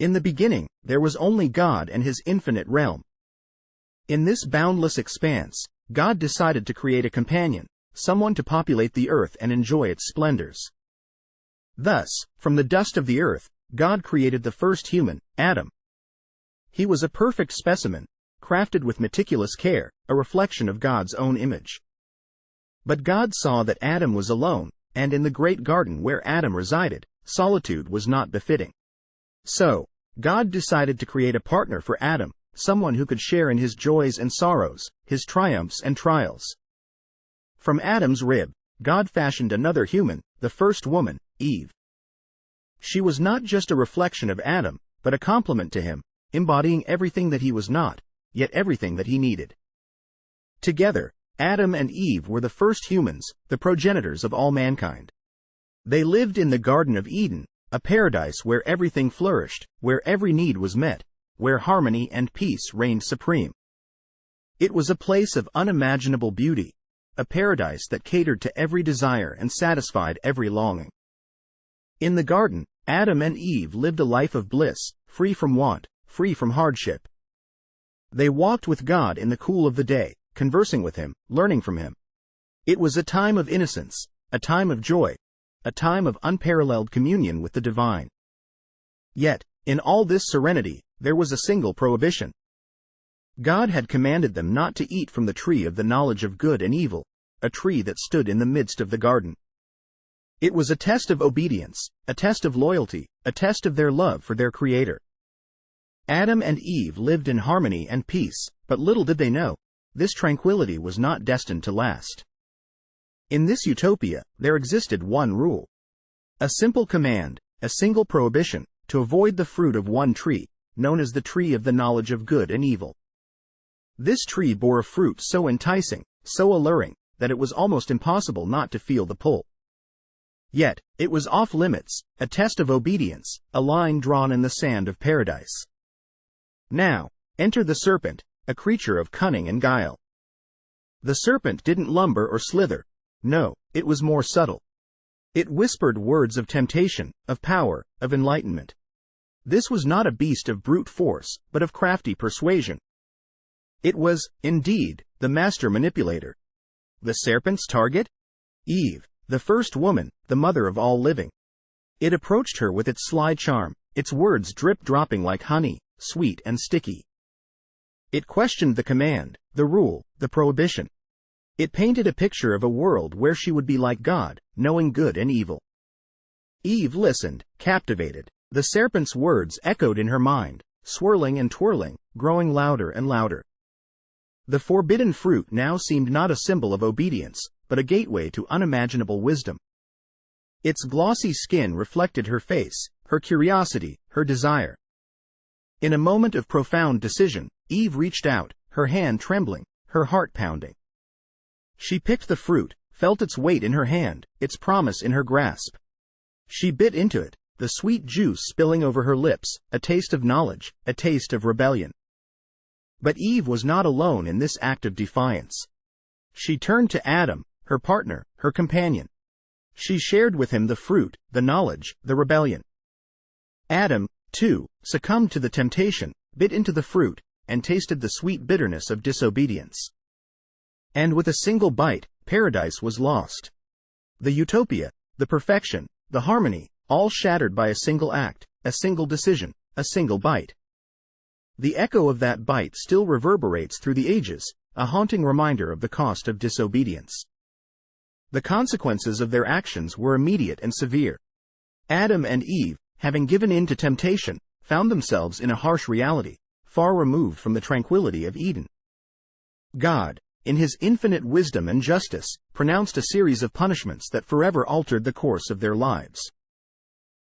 In the beginning, there was only God and his infinite realm. In this boundless expanse, God decided to create a companion, someone to populate the earth and enjoy its splendors. Thus, from the dust of the earth, God created the first human, Adam. He was a perfect specimen, crafted with meticulous care, a reflection of God's own image. But God saw that Adam was alone, and in the great garden where Adam resided, solitude was not befitting. So, God decided to create a partner for Adam, someone who could share in his joys and sorrows, his triumphs and trials. From Adam's rib, God fashioned another human, the first woman, Eve. She was not just a reflection of Adam, but a complement to him, embodying everything that he was not, yet everything that he needed. Together, Adam and Eve were the first humans, the progenitors of all mankind. They lived in the Garden of Eden, a paradise where everything flourished, where every need was met, where harmony and peace reigned supreme. It was a place of unimaginable beauty, a paradise that catered to every desire and satisfied every longing. In the garden, Adam and Eve lived a life of bliss, free from want, free from hardship. They walked with God in the cool of the day, conversing with him, learning from him. It was a time of innocence, a time of joy, a time of unparalleled communion with the divine. Yet, in all this serenity, there was a single prohibition. God had commanded them not to eat from the tree of the knowledge of good and evil, a tree that stood in the midst of the garden. It was a test of obedience, a test of loyalty, a test of their love for their Creator. Adam and Eve lived in harmony and peace, but little did they know, this tranquility was not destined to last. In this utopia, there existed one rule. A simple command, a single prohibition, to avoid the fruit of one tree, known as the tree of the knowledge of good and evil. This tree bore a fruit so enticing, so alluring, that it was almost impossible not to feel the pull. Yet, it was off limits, a test of obedience, a line drawn in the sand of paradise. Now, enter the serpent, a creature of cunning and guile. The serpent didn't lumber or slither. No, it was more subtle. It whispered words of temptation, of power, of enlightenment. This was not a beast of brute force, but of crafty persuasion. It was, indeed, the master manipulator. The serpent's target? Eve, the first woman, the mother of all living. It approached her with its sly charm, its words drip-dropping like honey, sweet and sticky. It questioned the command, the rule, the prohibition. It painted a picture of a world where she would be like God, knowing good and evil. Eve listened, captivated. The serpent's words echoed in her mind, swirling and twirling, growing louder and louder. The forbidden fruit now seemed not a symbol of obedience, but a gateway to unimaginable wisdom. Its glossy skin reflected her face, her curiosity, her desire. In a moment of profound decision, Eve reached out, her hand trembling, her heart pounding. She picked the fruit, felt its weight in her hand, its promise in her grasp. She bit into it, the sweet juice spilling over her lips, a taste of knowledge, a taste of rebellion. But Eve was not alone in this act of defiance. She turned to Adam, her partner, her companion. She shared with him the fruit, the knowledge, the rebellion. Adam, too, succumbed to the temptation, bit into the fruit, and tasted the sweet bitterness of disobedience. And with a single bite, paradise was lost. The utopia, the perfection, the harmony, all shattered by a single act, a single decision, a single bite. The echo of that bite still reverberates through the ages, a haunting reminder of the cost of disobedience. The consequences of their actions were immediate and severe. Adam and Eve, having given in to temptation, found themselves in a harsh reality, far removed from the tranquility of Eden. God, in his infinite wisdom and justice, pronounced a series of punishments that forever altered the course of their lives.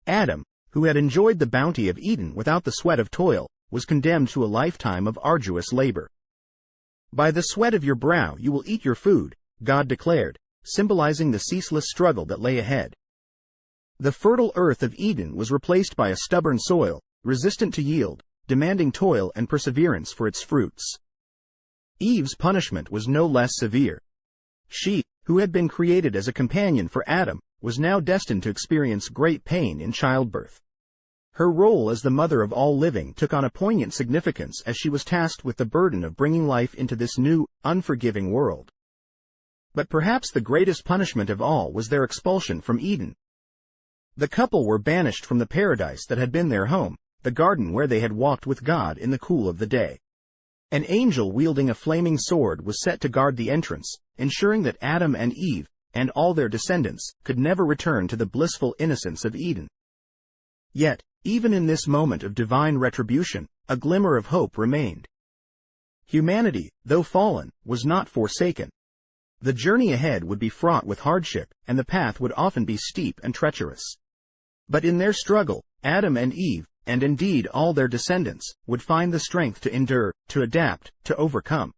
Adam, who had enjoyed the bounty of Eden without the sweat of toil, was condemned to a lifetime of arduous labor. By the sweat of your brow you will eat your food, God declared, symbolizing the ceaseless struggle that lay ahead. The fertile earth of Eden was replaced by a stubborn soil, resistant to yield, demanding toil and perseverance for its fruits. Eve's punishment was no less severe. She, who had been created as a companion for Adam, was now destined to experience great pain in childbirth. Her role as the mother of all living took on a poignant significance as she was tasked with the burden of bringing life into this new, unforgiving world. But perhaps the greatest punishment of all was their expulsion from Eden. The couple were banished from the paradise that had been their home, the garden where they had walked with God in the cool of the day. An angel wielding a flaming sword was set to guard the entrance, ensuring that Adam and Eve, and all their descendants, could never return to the blissful innocence of Eden. Yet, even in this moment of divine retribution, a glimmer of hope remained. Humanity, though fallen, was not forsaken. The journey ahead would be fraught with hardship, and the path would often be steep and treacherous. But in their struggle, Adam and Eve, and indeed all their descendants, would find the strength to endure, to adapt, to overcome.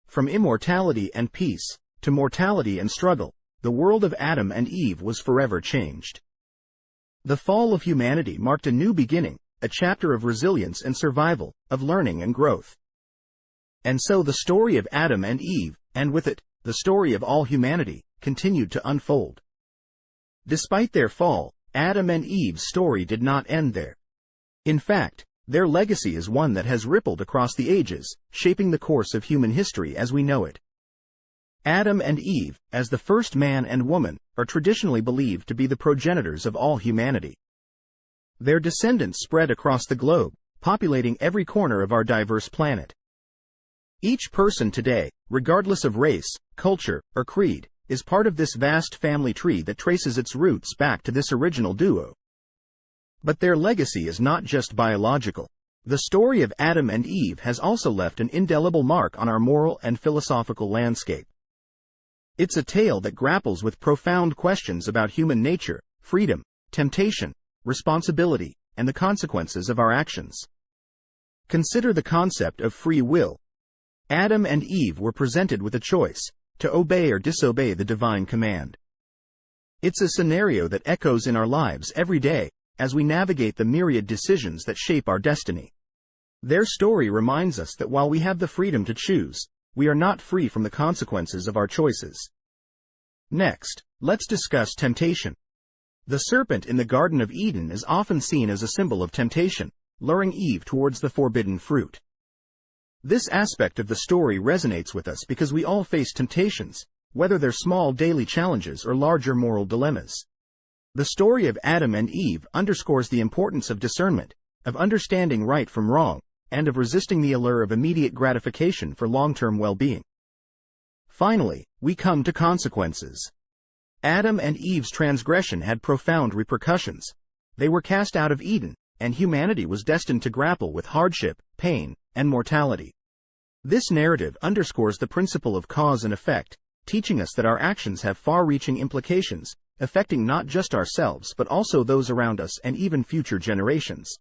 From immortality and peace, to mortality and struggle, the world of Adam and Eve was forever changed. The fall of humanity marked a new beginning, a chapter of resilience and survival, of learning and growth. And so the story of Adam and Eve, and with it, the story of all humanity, continued to unfold. Despite their fall, Adam and Eve's story did not end there. In fact, their legacy is one that has rippled across the ages, shaping the course of human history as we know it. Adam and Eve, as the first man and woman, are traditionally believed to be the progenitors of all humanity. Their descendants spread across the globe, populating every corner of our diverse planet. Each person today, regardless of race, culture, or creed, is part of this vast family tree that traces its roots back to this original duo. But their legacy is not just biological. The story of Adam and Eve has also left an indelible mark on our moral and philosophical landscape. It's a tale that grapples with profound questions about human nature, freedom, temptation, responsibility, and the consequences of our actions. Consider the concept of free will. Adam and Eve were presented with a choice, to obey or disobey the divine command. It's a scenario that echoes in our lives every day, as we navigate the myriad decisions that shape our destiny. Their story reminds us that while we have the freedom to choose, we are not free from the consequences of our choices. Next, let's discuss temptation. The serpent in the Garden of Eden is often seen as a symbol of temptation, luring Eve towards the forbidden fruit. This aspect of the story resonates with us because we all face temptations, whether they're small daily challenges or larger moral dilemmas. The story of Adam and Eve underscores the importance of discernment, of understanding right from wrong, and of resisting the allure of immediate gratification for long-term well-being. Finally, we come to consequences. Adam and Eve's transgression had profound repercussions. They were cast out of Eden, and humanity was destined to grapple with hardship, pain, and mortality. This narrative underscores the principle of cause and effect, teaching us that our actions have far-reaching implications, affecting not just ourselves but also those around us and even future generations.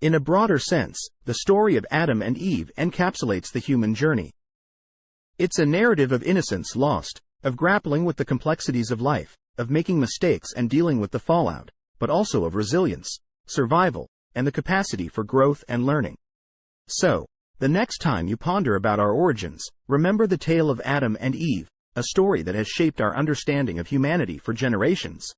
In a broader sense, the story of Adam and Eve encapsulates the human journey. It's a narrative of innocence lost, of grappling with the complexities of life, of making mistakes and dealing with the fallout, but also of resilience, survival, and the capacity for growth and learning. So, the next time you ponder about our origins, remember the tale of Adam and Eve, a story that has shaped our understanding of humanity for generations.